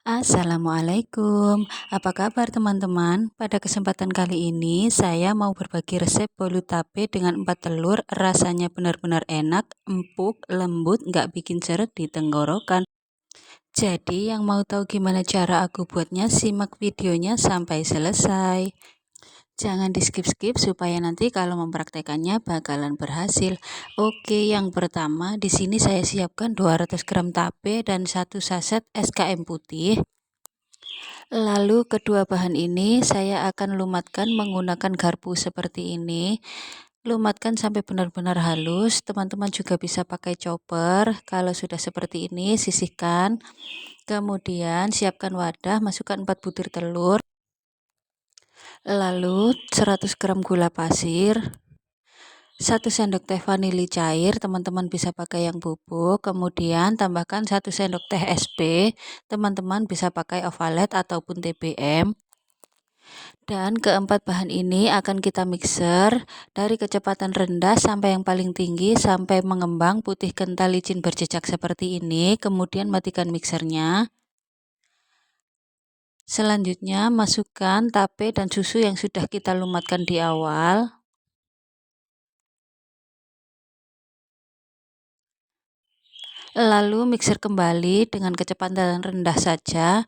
Assalamualaikum, apa kabar teman-teman? Pada kesempatan kali ini saya mau berbagi resep bolu tape dengan 4 telur. Rasanya benar-benar enak, empuk, lembut, nggak bikin seret di tenggorokan. Jadi yang mau tahu gimana cara aku buatnya, simak videonya sampai selesai. Jangan di skip-skip supaya nanti kalau mempraktekannya bakalan berhasil. Oke, yang pertama di sini saya siapkan 200 gram tape dan 1 saset SKM putih. Lalu kedua bahan ini saya akan lumatkan menggunakan garpu seperti ini. Lumatkan sampai benar-benar halus. Teman-teman juga bisa pakai chopper. Kalau sudah seperti ini, sisihkan. Kemudian siapkan wadah, masukkan 4 butir telur. Lalu 100 gram gula pasir, 1 sendok teh vanili cair, teman-teman bisa pakai yang bubuk. Kemudian tambahkan 1 sendok teh SP, teman-teman bisa pakai ovalet ataupun TBM. Dan keempat bahan ini akan kita mixer dari kecepatan rendah sampai yang paling tinggi sampai mengembang putih kental licin berjejak seperti ini. Kemudian matikan mixernya. Selanjutnya masukkan tape dan susu yang sudah kita lumatkan di awal. Lalu mixer kembali dengan kecepatan rendah saja.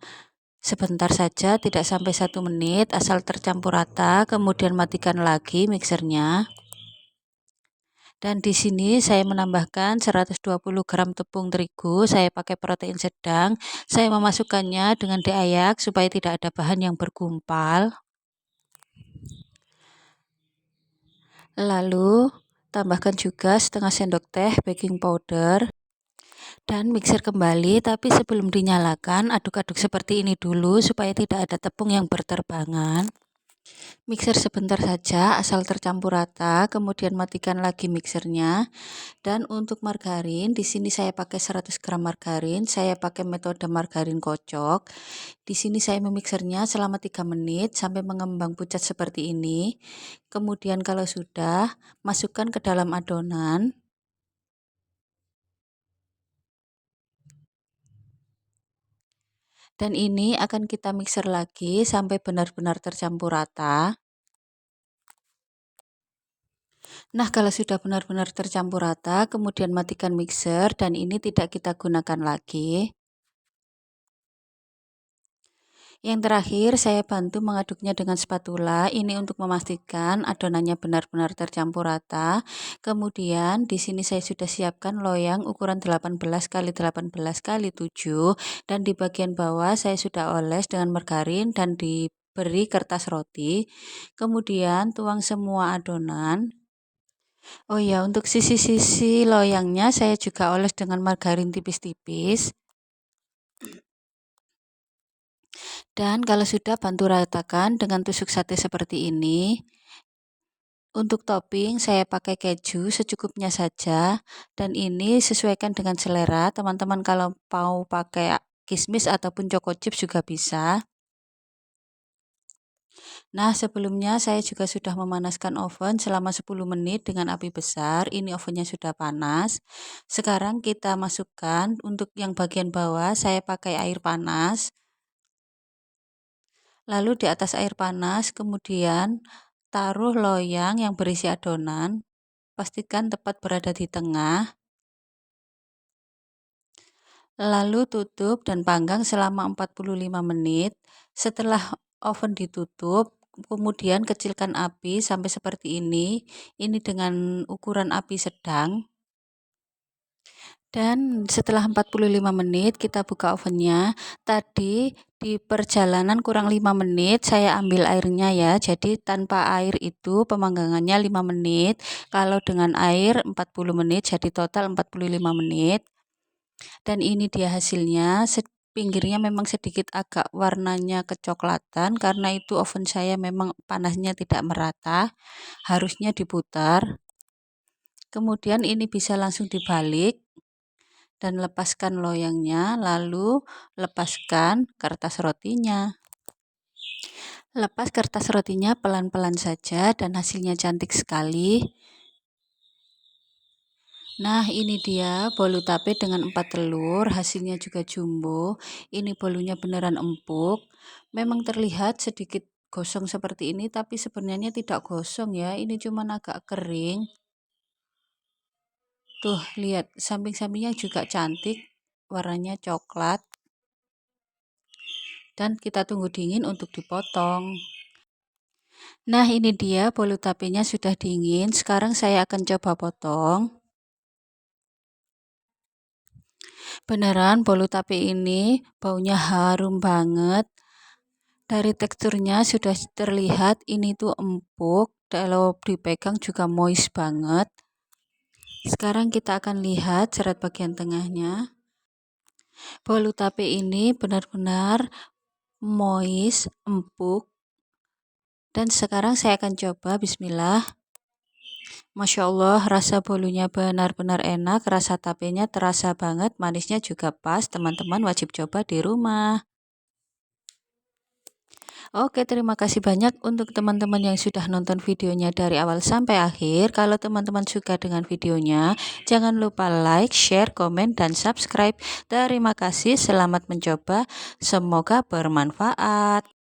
Sebentar saja, tidak sampai 1 menit, asal tercampur rata. Kemudian matikan lagi mixernya. Dan di sini saya menambahkan 120 gram tepung terigu, saya pakai protein sedang. Saya memasukkannya dengan diayak supaya tidak ada bahan yang bergumpal. Lalu tambahkan juga setengah sendok teh baking powder. Dan mixer kembali, tapi sebelum dinyalakan aduk-aduk seperti ini dulu supaya tidak ada tepung yang berterbangan. Mixer sebentar saja asal tercampur rata, kemudian matikan lagi mixernya. Dan untuk margarin, di sini saya pakai 100 gram margarin, saya pakai metode margarin kocok. Di sini saya memixernya selama 3 menit sampai mengembang pucat seperti ini. Kemudian kalau sudah, masukkan ke dalam adonan. Dan ini akan kita mixer lagi sampai benar-benar tercampur rata. Nah, kalau sudah benar-benar tercampur rata, kemudian matikan mixer dan ini tidak kita gunakan lagi. Yang terakhir, saya bantu mengaduknya dengan spatula. Ini untuk memastikan adonannya benar-benar tercampur rata. Kemudian di sini saya sudah siapkan loyang ukuran 18 x 18 x 7 dan di bagian bawah saya sudah oles dengan margarin dan diberi kertas roti. Kemudian tuang semua adonan. Oh ya, untuk sisi-sisi loyangnya saya juga oles dengan margarin tipis-tipis. Dan kalau sudah, bantu ratakan dengan tusuk sate seperti ini. Untuk topping saya pakai keju secukupnya saja dan ini sesuaikan dengan selera. Teman-teman kalau mau pakai kismis ataupun choco chips juga bisa. Nah, sebelumnya saya juga sudah memanaskan oven selama 10 menit dengan api besar. Ini ovennya sudah panas. Sekarang kita masukkan untuk yang bagian bawah saya pakai air panas. Lalu di atas air panas kemudian taruh loyang yang berisi adonan. Pastikan tepat berada di tengah. Lalu tutup dan panggang selama 45 menit. Setelah oven ditutup, kemudian kecilkan api sampai seperti ini. Ini dengan ukuran api sedang. Dan setelah 45 menit kita buka ovennya. Tadi di perjalanan kurang 5 menit saya ambil airnya ya. Jadi tanpa air itu pemanggangannya 5 menit. Kalau dengan air 40 menit, jadi total 45 menit. Dan ini dia hasilnya. Pinggirnya memang sedikit agak warnanya kecoklatan karena itu oven saya memang panasnya tidak merata. Harusnya diputar. Kemudian ini bisa langsung dibalik dan lepaskan loyangnya, lalu lepaskan kertas rotinya. Lepas kertas rotinya pelan-pelan saja dan hasilnya cantik sekali. Nah, ini dia bolu tape dengan 4 telur, hasilnya juga jumbo. Ini bolunya beneran empuk. Memang terlihat sedikit gosong seperti ini, tapi sebenarnya tidak gosong ya. Ini cuma agak kering. Tuh, lihat samping-sampingnya juga cantik, warnanya coklat. Dan kita tunggu dingin untuk dipotong. Nah, ini dia bolu tapenya sudah dingin. Sekarang saya akan coba potong. Beneran bolu tape ini baunya harum banget. Dari teksturnya sudah terlihat ini tuh empuk. Kalau dipegang juga moist banget. Sekarang kita akan lihat serat bagian tengahnya. Bolu tape ini benar-benar moist, empuk. Dan sekarang saya akan coba, bismillah. Masya Allah, rasa bolunya benar-benar enak, rasa tapenya terasa banget, manisnya juga pas, teman-teman wajib coba di rumah. Oke, terima kasih banyak untuk teman-teman yang sudah nonton videonya dari awal sampai akhir. Kalau teman-teman suka dengan videonya, jangan lupa like, share, komen, dan subscribe. Terima kasih, selamat mencoba, semoga bermanfaat.